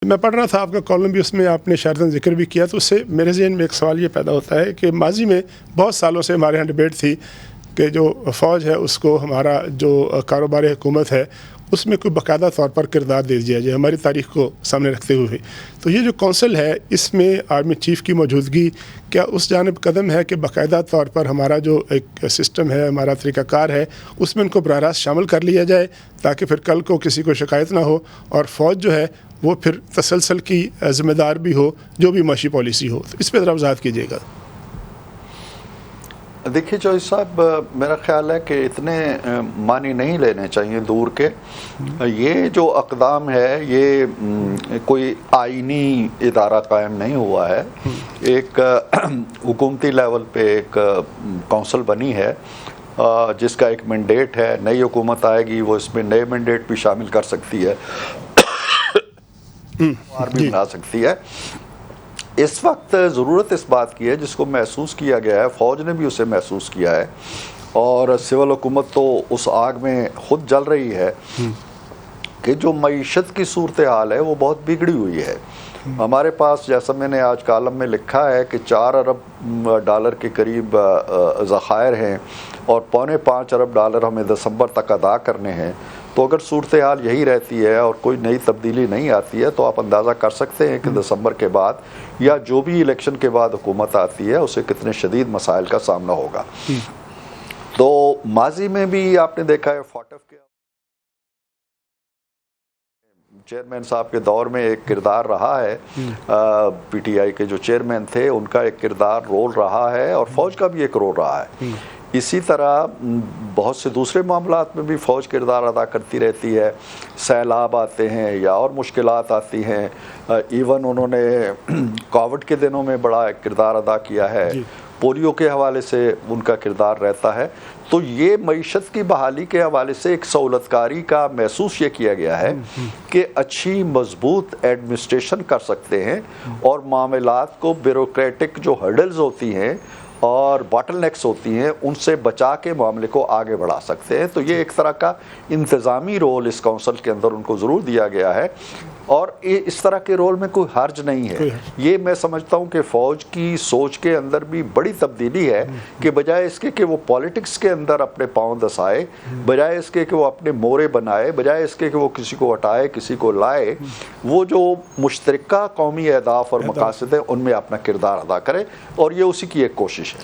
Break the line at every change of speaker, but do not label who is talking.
मैं पढ़ रहा था आपका कॉलम भी, उसमें आपने शायद जिक्र भी किया, तो उससे मेरे ज़हन में एक सवाल ये पैदा होता है कि माजी में बहुत सालों से हमारे यहाँ डिबेट थी कि जो फ़ौज है उसको हमारा जो कारोबारी हुकूमत है उसमें कोई बाकायदा तौर पर किरदार दे दिया जाए, हमारी तारीख़ को सामने रखते हुए। तो ये जो कौंसल है इसमें आर्मी चीफ़ की मौजूदगी क्या उस जानिब कदम है कि बाकायदा तौर पर हमारा जो एक सिस्टम है, हमारा तरीक़ाकार है, उसमें उनको बराह रास्त शामिल कर लिया जाए ताकि फिर कल को किसी को शिकायत ना हो और फ़ौज जो है वो फिर तसलसल की ज़िम्मेदार भी हो जो भी माशी पॉलिसी हो। तो इस पर ज़रा वज़ाहत कीजिएगा।
देखिए चौधरी साहब, मेरा ख्याल है कि इतने मानी नहीं लेने चाहिए दूर के। ये जो अक़दाम है ये कोई आइनी इदारा कायम नहीं हुआ है। एक हुकूमती लेवल पे एक कौंसल बनी है जिसका एक मैंडेट है। नई हुकूमत आएगी वो इसमें नए मैंडेट भी शामिल कर सकती है और भी बना सकती है। इस वक्त ज़रूरत इस बात की है जिसको महसूस किया गया है, फ़ौज ने भी उसे महसूस किया है और सिविल हुकूमत तो उस आग में खुद जल रही है कि जो मईशत की सूरत हाल है वो बहुत बिगड़ी हुई है। हमारे पास, जैसा मैंने आज कालम में लिखा है, कि 4 अरब डॉलर के करीब ज़खायर हैं और $5.25 अरब हमें दिसंबर तक अदा करने हैं। तो अगर सूरत हाल यही रहती है और कोई नई तब्दीली नहीं आती है तो आप अंदाज़ा कर सकते हैं कि दिसंबर के बाद या जो भी इलेक्शन के बाद हुकूमत आती है उसे कितने शदीद मसाइल का सामना होगा। तो माजी में भी आपने देखा है फॉटफ के चेयरमैन साहब के दौर में एक किरदार रहा है, पीटीआई के जो चेयरमैन थे उनका एक किरदार रोल रहा है और फ़ौज का भी एक रोल रहा है। इसी तरह बहुत से दूसरे मामलात में भी फ़ौज किरदार अदा करती रहती है। सैलाब आते हैं या और मुश्किलात आती हैं। इवन उन्होंने कोविड के दिनों में बड़ा एक किरदार अदा किया है। पोलियो के हवाले से उनका किरदार रहता है। तो ये मईशत की बहाली के हवाले से एक सहूलतकारी का महसूस ये किया गया है कि अच्छी मजबूत एडमिनिस्ट्रेशन कर सकते हैं और मामलात को ब्यूरोक्रेटिक जो हर्डल्स होती हैं और बॉटलनेक्स होती हैं उनसे बचा के मामले को आगे बढ़ा सकते हैं। तो ये एक तरह का इंतज़ामी रोल इस काउंसिल के अंदर उनको ज़रूर दिया गया है और इस तरह के रोल में कोई हर्ज नहीं है। ये मैं समझता हूँ कि फ़ौज की सोच के अंदर भी बड़ी तब्दीली है कि बजाय इसके कि वो पॉलिटिक्स के अंदर अपने पाँव दसाए, बजाय इसके कि वो अपने मोरे बनाए, बजाय इसके कि वो किसी को हटाए किसी को लाए, वो जो मुश्तरका कौमी अहदाफ और मकासद हैं उनमें अपना किरदार अदा करे और ये उसी की एक कोशिश है।